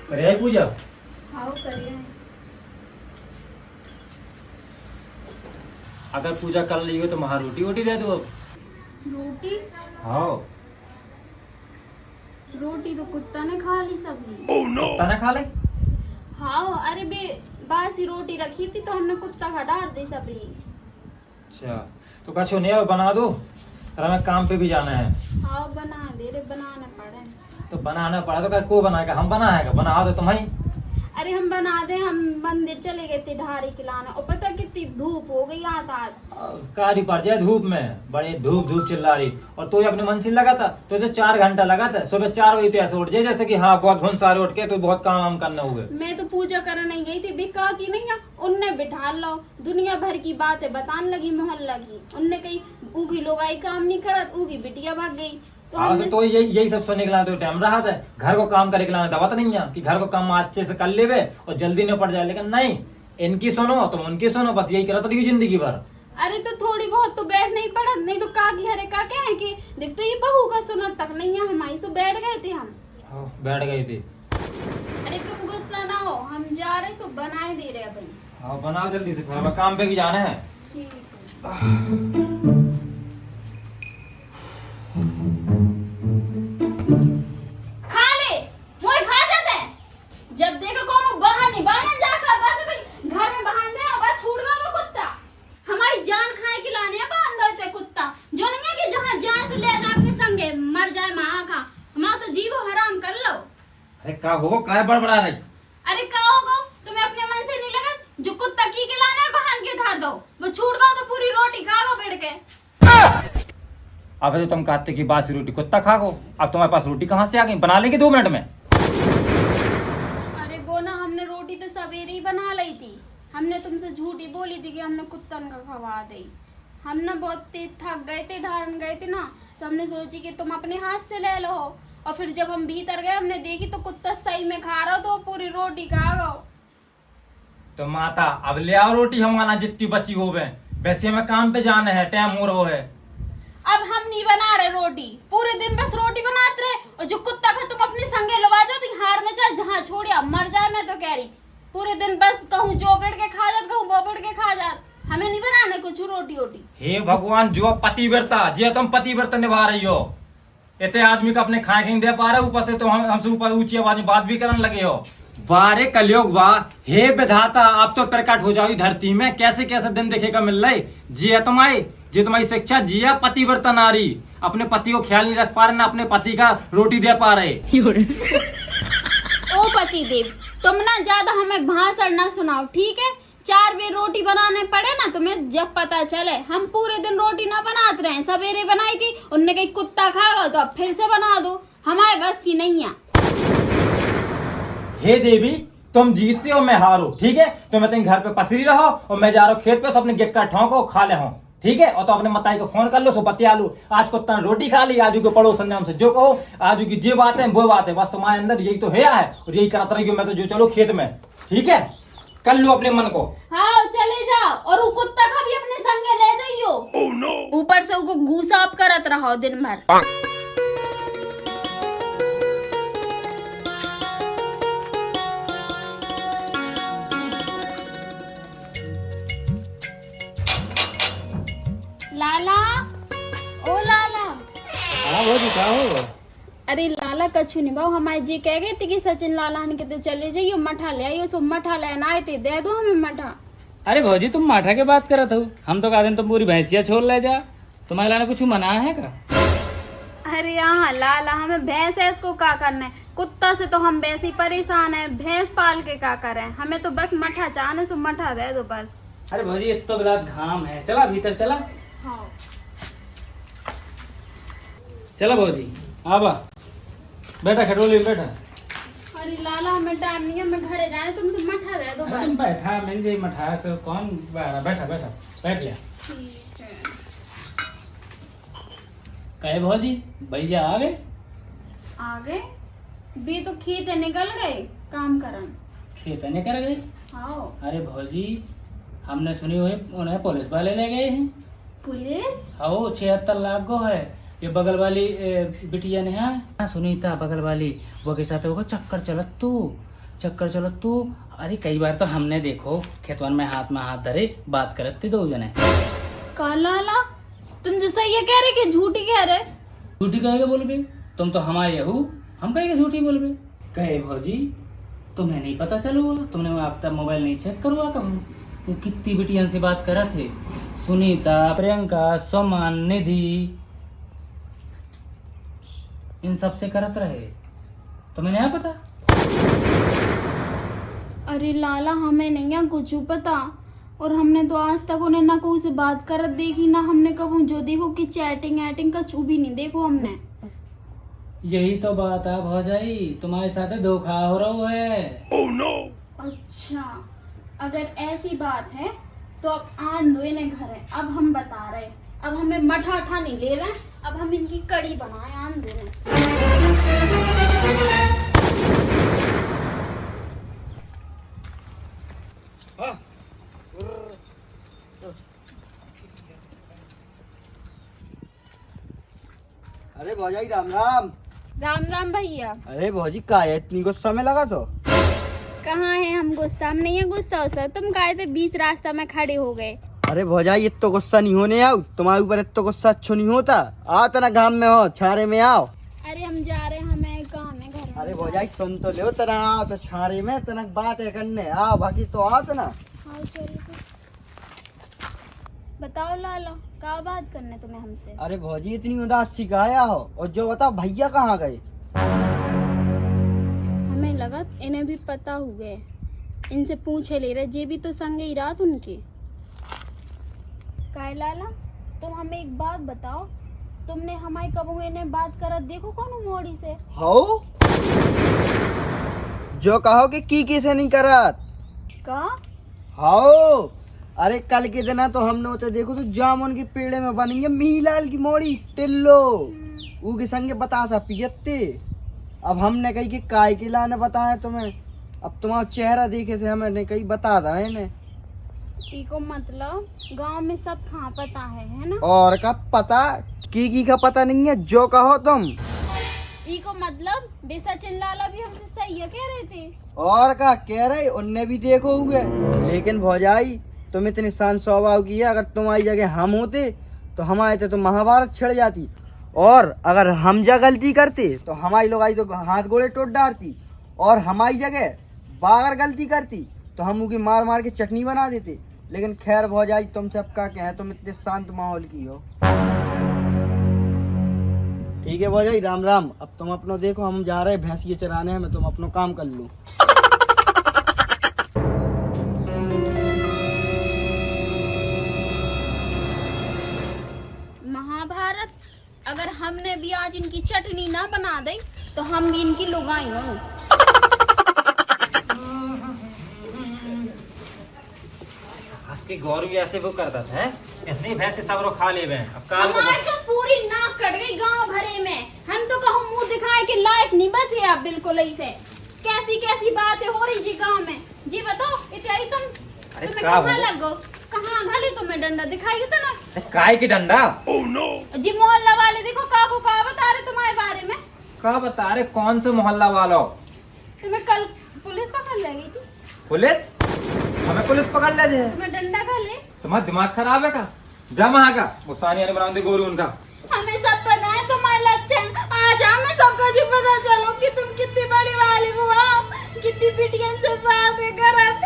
अरे पूजा हाँ करिए। अगर पूजा कर ली हो तो वहां रोटी वोटी दे दो अब। रोटी हाँ रोटी तो कुत्ता ने खा ली सबने। कुत्ता ना खा ले। हाँ अरे बे बासी रोटी रखी थी तो हमने कुत्ता का डाल दी सबने। अच्छा तो कछो नहीं है बना दो, अरे हमें काम पे भी जाना है। हाँ बना दे रे, बनाना पड़े। तो बनाना पड़ा तो को बनाएगा, हम बनाएगा, बना दो तुम्हें। अरे हम बना दे, हम मंदिर चले गए थे ढारी खिलाने और पता कितनी धूप हो गई आज। कारी पड़ जाए धूप में, बड़े धूप धूप चिल्ला रही और तो अपने मन से लगा था तो इसे 4 घंटा लगा था। सुबह 4 बजे तो ऐसे उठ जाए जैसे कि हाँ बहुत घुन सारे उठ के तो बहुत काम वाम करने हुए। मैं तो पूजा करने नहीं गई थी, बिका की नहीं है उनने बिठा लो, दुनिया भर की बातें बताने लगी मोहल्ला की। उनने कही ऊगी लोग आई काम नहीं करत, ऊगी बिटिया भाग गई। तो यही सब सुनने के लिए तो टाइम रहा था। घर को काम करे के लिए दवा तो नहीं है कि घर को काम अच्छे से कर लेवे और जल्दी न पड़ जाए, लेकिन नहीं, इनकी सुनो तुम उनकी सुनो, बस यही करत रही जिंदगी भर। अरे तो थोड़ी बहुत तो बैठ नहीं पड़ा, नहीं तो काकी हरे का कहे कि देखते ये बहू का सुना तक नहीं है हमारी, तो बैठ गए थे हम। बैठ गई थी। अरे तुम गुस्सा ना हो, हम जा रहे तो बनाए दे रहे भाई। हाँ बनाओ जल्दी से, हमें काम पे भी जाना है। ठीक है। खा ले, वो खा जाते हैं। जब देखो कौन बाहर नहीं बाहर जाकर बस भाई घर में बाहर दे और बस छूट गया वो कुत्ता। हमारी जान खाए खिलाने बाहर देते कुत्ता, जो नहीं है कि जहाँ जान से ले जा आपके संगे मर जाए माँ का, हमारा तो जीवो हराम कर लो। अरे का हो काय बड़बड़ा रही? अरे का होगा तुम्हें अपने मन से नहीं लगा, जो कुत्ता की खिलाने बाहर के धार दो, वो छूट गया तो पूरी रोटी खाओ बैठ के। अब तो तुम कहते कि बासी रोटी कुत्ता खा गो, अब तुम्हारे पास रोटी कहाँ से आ गई? बना लेंगे 2 मिनट में। अरे वो ना हमने रोटी तो सवेरे ही बना ली थी, हमने तुमसे झूठी बोली थी कि हमने कुत्तन का खवा दी। हम ना बहुत तेज थक गए थे, ढारन गए थे ना, तो हमने सोची कि तुम अपने हाथ से ले लो। और फिर जब हम भीतर गए हमने देखी तो कुत्ता सही में खा रहा, तो पूरी रोटी खा गो। तो माता अब ले आओ रोटी, हमारा जितनी बची हो वैसे हमें काम पे जाना है, टाइम हो रहा है। अब हम नहीं बना रहे रोटी, पूरे दिन बस रोटी बनाते रहे, और जो कुत्ता का तुम अपने संगे लगा जाओ तो हार में चाहे जहाँ छोड़िया मर जाए। मैं तो कह रही पूरे दिन बस कहूँ जो बैठ के खा जात, कहूँ वो बैठ के खा जात, हमें नहीं बनाने कुछ रोटी वोटी। हे भगवान, जो पतिव्रता जी तुम पतिव्रता निभा रही हो, इतने आदमी का अपने खाए नहीं दे पा रहे, ऊपर से तो हमसे ऊपर ऊंची आवाज में बात भी करने लगे हो। वारे कलयुग वाह, हे विधाता आप तो प्रकट हो जाओ धरती में, कैसे कैसे दिन देखेगा मिल रहे। जिया तुम्हारी शिक्षा, जिया पतिव्रता नारी, अपने पति को ख्याल नहीं रख पा रहे, ना अपने पति का रोटी दे पा रहे। ओ पति देव, तुम ना ज्यादा हमें भाषण ना सुनाओ ठीक है। 4 बजे रोटी बनाने पड़े ना तुम्हें जब पता चले, हम पूरे दिन रोटी ना बनाते रहे। सवेरे बनाई थी, उनने कहीं कुत्ता खाएगा तो अब फिर से बना दो, हमारे बस की नहीं है। हे देवी, तुम जीतते हो मैं हारो, ठीक है? तो मैं घर पे पसरी रहो और मैं जा रहा हूँ खेत पे, अपने गिक्का ठोंको खा ले हो, ठीक है? और तो अपने मताई को फोन कर लो, सो बतिया लो, आज कुत्ता ने रोटी खा ली, आजू के पड़ोसन ने हमसे जो कहो, आजू की जो बात है वो बात है, बस तुम्हारे अंदर यही तो है और यही करता रही। मैं तो जो चलो खेत में, ठीक है? कर लो अपने मन को। हाँ चले जाओ, और वो कुत्ता का भी अपने संगे ले जाइयो। ऊपर से उसको घूसाप करत रहो दिन भर। लाला, ओ लाला। हाँ वो जी क्या हो? अरे लाला कछु नहीं भाव, हमारे जी कह गए थे कि सचिन लाला के तो चले जाइयो, मठा ले आइयो। सो मठा लेना आए थे, दे दो हमें मठा। अरे भौजी तुम माठा के बात करत हो, हम तो कहते तुम पूरी भैंसिया छोड़ ले जा, तुम्हारे लाने कुछ मना है का? अरे यहाँ लाला, हमें भैंस है इसको क्या करना है, कुत्ता से तो हम वैसे ही परेशान है, भैंस पाल के क्या करें, हमें तो बस मठा चाहने, सो मठा दे दो बस। अरे भौजी इतना बिलात घाम है, चला भीतर चला। हाँ चला भौजी आबा, बैठा खटोली में बैठा। अरे लाला हमें टाइम नहीं है, मैं घरे जाने, तुम तो मठा दे दो अरे तुम बस। बैठा, मिल जाई मठा तो कौन बैठा बैठा बैठा बैठ जा। ठीक है। कहे भौजी भैया आ गए? आ गए बे तो खेत निकल गए काम करन। खेत नहीं कर गए? हाँ। अरे भौजी हमने सुनी हुई उन्हें पुलिस वाले ले गए हैं। पुलिस? हाँ 76 लाख गो है। ये बगल वाली बिटिया ने है सुनीता बगल वाली, वो के साथ होगा चक्कर चलत तू। अरे कई बार तो हमने देखो खेतवन में हाथ धरे बात करते दो जने। काला तुम जो सही है कह रहे कि झूठी कह रहे? झूठी कहेगा बोलबे? तुम तो हमारे हो, हम कहेंगे झूठी बोलबे? कहे भौजी तुम्हें नहीं पता चलो हुआ? तुमने वो आपका मोबाइल नहीं चेक करवा कब? वो कितनी बिटियन से बात करा थे, सुनीता, प्रियंका, सुमन, निधि, इन सब से करत रहे। तुम्हें नहीं पता? अरे लाला हमें नहीं है कुछ पता, और हमने तो आज तक उन्हें ना कोई से बात करत देखी, ना हमने कबू जो देखो कि चैटिंग एटिंग का छू भी नहीं देखो हमने। यही तो बात है भौजाई, तुम्हारे साथ धोखा हो रहा है। Oh no! अच्छा अगर ऐसी बात है तो अब आन दो इन्हें घर है। अब हम बता रहे, अब हमें मठाठा नहीं ले रहे, अब हम इनकी कड़ी बनाए, आन दो इन्हें। अरे भौजाई राम राम। राम राम भैया। अरे भौजी का है इतनी गुस्सा में लगा तो? कहाँ है हम गुस्सा में नहीं है गुस्सा हो सर, तुम काहे थे बीच रास्ता में खड़े हो गए। अरे भौजाई इतना गुस्सा नहीं होने आओ, तुम्हारे ऊपर इतना गुस्सा अच्छो नहीं होता। आओ तना गांव में हो, छारे में आओ। अरे हम जा रहे हैं, हमें काम है घर में। अरे भौजाई सुन तो लो, तना आओ तो छारे में तना बात है करने आओ, बाकी तो आओ तना। हाँ चलो बताओ लाला क्या बात करने तुम्हें हमसे? अरे भौजी इतनी उदास सी गाया हो, और जो बताओ भैया कहाँ गए? हमें लगा इन्हें भी पता हो गए, इनसे पूछे ले रहे, जे भी तो संगे ही रात उनके। काय लाला तुम हमें एक बात बताओ, तुमने हमारे कब इन्हें बात करत देखो कौन मोड़ी से? हो जो कहो कि किसे नहीं करत का? हो अरे कल के दिन तो हमने उसे देखो तो जामुन के पेड़े में बनेंगे मीलाल की मोड़ी टिल्लो, ऊ के संगे बतासा पियते। अब हमने कही कि काय के लाने बताया तुम्हें, अब तुम्हारा चेहरा देखे से हमें कही बता रहा है ने। इको मतलब गांव में सब कहाँ पता है ना? और का पता की का पता नहीं है, जो कहो तुम। इको मतलब बेसचिन लाला भी हमसे सही है कह रहे थे। और का कह रहे उनने भी देखो हुए, लेकिन भौजाई तुम इतनी शांत स्वभाव की है, अगर तुम्हारी जगह हम होते तो हमारे तो महाभारत छिड़ जाती, और अगर हम जा गलती करते तो हमारी लोग आई तो हाथ गोड़े टूट डालती, और हमारी जगह बागर गलती करती तो हम उनकी मार मार के चटनी बना देते। लेकिन खैर भौजाई तुम सबका क्या है, तुम इतने शांत माहौल की हो। ठीक है भौजाई राम राम। अब तुम अपना देखो, हम जा रहे हैं भैंसिए चराने हैं, मैं तुम अपना काम कर लो। महाभारत अगर हमने भी आज इनकी चटनी ना बना दी तो हम भी इनकी लुगाई हो। के गौर भी ऐसे वो करता था, इतनी भैंस सब रो खा ले अब काल को हमारी तो पूरी नाक कट गई गांव भरे में, हम तो कहूँ मुंह दिखाए के लायक नहीं बचे आप बिल्कुल ऐसे। कैसी कैसी बातें हो रही जी गांव में, जी बताओ इतना तुम्हें कहाँ लग गो, कहाँ घाली तुम्हें डंडा दिखाई तो ना? काय की डंडा? जी मोहल्ला वाले देखो काबू का बता रहे तुम्हारे बारे में। क्या बता रहे? कौन से मोहल्ला वालों? तुम्हें कल पुलिस पकड़ ले गई थी। पुलिस? हमें पुलिस पकड़ ले जाए? तुम्हें डंडा खा ले? तुम्हारा दिमाग खराब है का? जा वहाँ का वो सानिया ने बना दे गोरू उनका। हमें सब पता है तुम्हारे लक्षण, आज हमें सबका जी पता चलो कि तुम कितनी बड़ी वाली हो, कितनी पिटियन से बातें करत,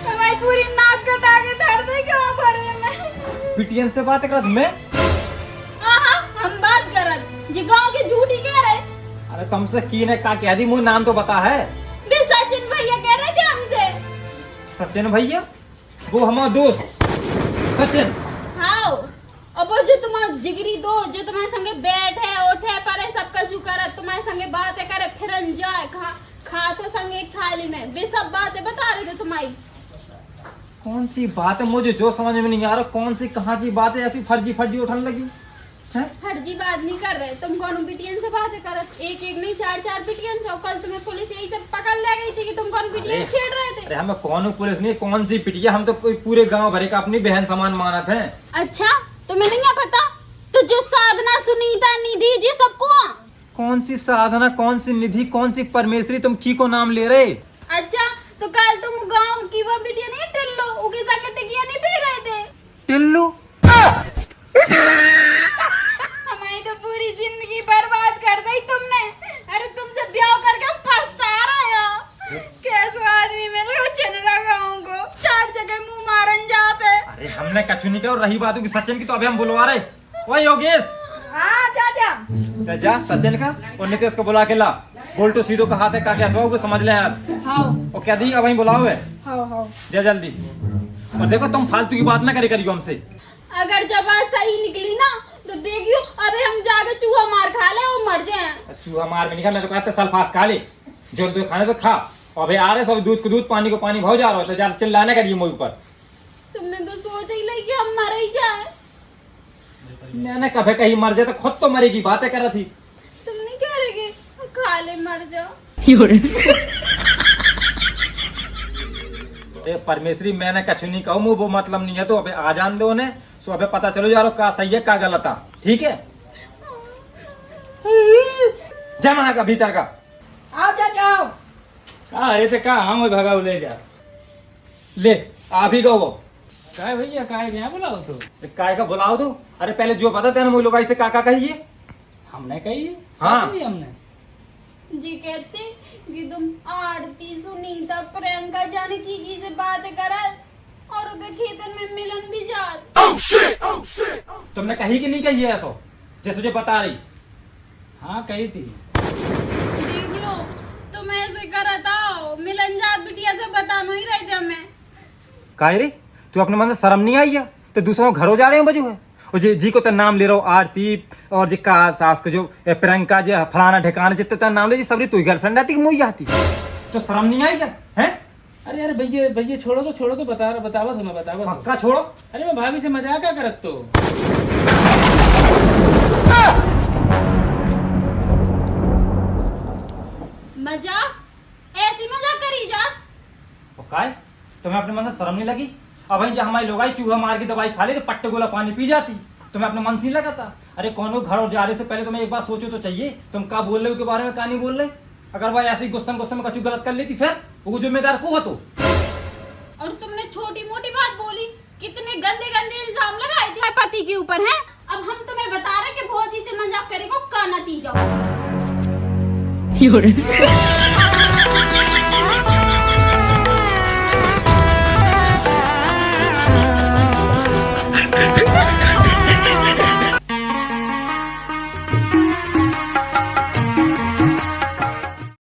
हमारी पूरी नाक कटा के धर दे गांव भरे में। पिटियन से बात करत मैं? हम बात करत जी गांव की झूठी कह रहे। अरे तुमसे की ने का कह दी, मुझे नाम तो बता है। भी सचिन भैया कह रहे थे हमसे। सचिन भैया? वो हमारा दोस्त सचिन। हाँ और वो जो तुम्हारा जिगरी दोस्त जो तुम्हारे संगे बैठे उठे परे सबका चू करत, तुम्हारे संगे बातें करे, फिरन जाए खा तो संगे एक थाली में, वे सब बातें बता रहे थे तुम्हारी। कौन सी बात है मुझे जो समझ में नहीं आ रहा, कौन सी कहाँ की बात है ऐसी फर्जी फर्जी उठने लगी? हैं? फर्जी बात नहीं कर रहे, तुम कौन बिटियन से बातें करत, एक एक नहीं चार चार बिटियन से। और कल तुम्हें पुलिस यही सब पकड़ ले गई थी कि तुम कौन बिटियन छेड़ रहे थे। अरे हमें कौन पुलिस नहीं, कौन सी पिटिया, हम तो पूरे गांव भरे का अपनी बहन समान मानत है। अच्छा तुम्हें नहीं पता, तो जो साधना सुनीता निधि जी सबको। कौन सी साधना, कौन सी निधि, कौन सी परमेश्वरी, तुम की को नाम ले रहे? अच्छा तो कल तुम गांव की वो बिटिया नहीं टिल्लो उनके संग टिकिया नहीं पी रहे थे। टिल्लू? हमारी तो पूरी जिंदगी बर्बाद कर दी तुमने। अरे तुमसे ब्याह करके हम पछता रहे हैं। कैसे आदमी मिल रहे चिन्ह गाँव को, चार जगह मुंह मारन जाते। अरे हमने कछु नहीं किया, और रही बात की सचिन की तो अभी हम बुलवा रहे। ओए योगेश, जा जा सचिन का और नितेश को बुला के ला। बोल तो सीधो का हाथ है, का क्या सो समझ ले आज। हाँ और क्या दी, अब वहीं बुलाओ है। हाँ जा जल्दी। और देखो तुम फालतू की बात ना करे करियो हमसे। अगर जबान सही निकली ना तो देखियो अबे हम जाके चूहा मार खा ले और मर जाए। चूहा मार भी नहीं खा, मैं तो कहता सल्फास खा ले, जो तो खाने तो खा। और भाई आ रहे सब, दूध को दूध पानी को पानी भाव जा रहा हो, तो ज्यादा चिल्लाने करिए मुझ ऊपर। तुमने तो सोच ही ली कि हम मर ही जाए। मैंने कभी कहीं मर जाए तो खुद तो मरेगी, बातें कर रही थी। तुम नहीं कह रहे कि खा ले मर जाओ। अरे परमेश्वरी, मैंने कछु नहीं कहूँ, वो मतलब नहीं है, तो अबे आ जान दो उन्हें। सो अबे पता चलो यारो का सही है का गलत है, ठीक है? जा वहां का भीतर का। आओ जाओ। का अरे से का हम भगाओ ले जा। ले आ भी गो वो। काय भैया काय यहाँ बुलाओ तो? काय का बुलाओ दो। अरे पहले जो पता था ना मुझे लोग से काका कहिए। हमने कही है? हाँ। कही हमने जी कहते कि तुम आरती सुनीता प्रियंका जाने की से बातें करल और उधर खेतन में मिलन भी जात। तुमने कही कि नहीं कही है ऐसा जैसे जो बता रही? हाँ कही थी। देख लो तुम ऐसे करता हो, मिलन जात बिटिया से बतानो ही रहे थे हमें। काय रे, तू अपने मन से शर्म नहीं आई है? तो दूसरों घरों जा रहे हो बजू है, और जी को तो नाम ले रहा हो आरती, और जी का सास को जो प्रियंका जी फलाना ठिकाना जितने तेरा नाम ले जी सबरी तू गर्लफ्रेंड आती कि मुझे आती, तो शर्म नहीं आई क्या है? अरे यार भैया भैया छोड़ो तो बतावा तुम्हें बतावा तो। पक्का छोड़ो। अरे मैं भाभी से मजाक क्या करत तो? मजाक? ऐसी मजाक करी जा? काय तुम्हें अपने मन से शर्म नहीं लगी? अब वही हमारी लोग आई चूहा मार की दवाई खा ली तो पट्टे गोला पानी पी जाती, तुम्हें अपने मन से नहीं लगा था? अरे कौन घर और जा रहे से पहले तुम्हें एक बार सोचो तो चाहिए, तुम क्या बोल रहे हो के बारे में, क्या नहीं बोल रहे? अगर भाई ऐसे ही गुस्सा में कछु गलत कर लेती फिर वो जिम्मेदार को हो तो? और तुमने छोटी मोटी बात बोली, कितने गंदे गंदे इल्जाम लगाए थे पति के ऊपर हैं। अब हम तुम्हें बता रहे कि भौजी से मजाक करेगा का नतीजा।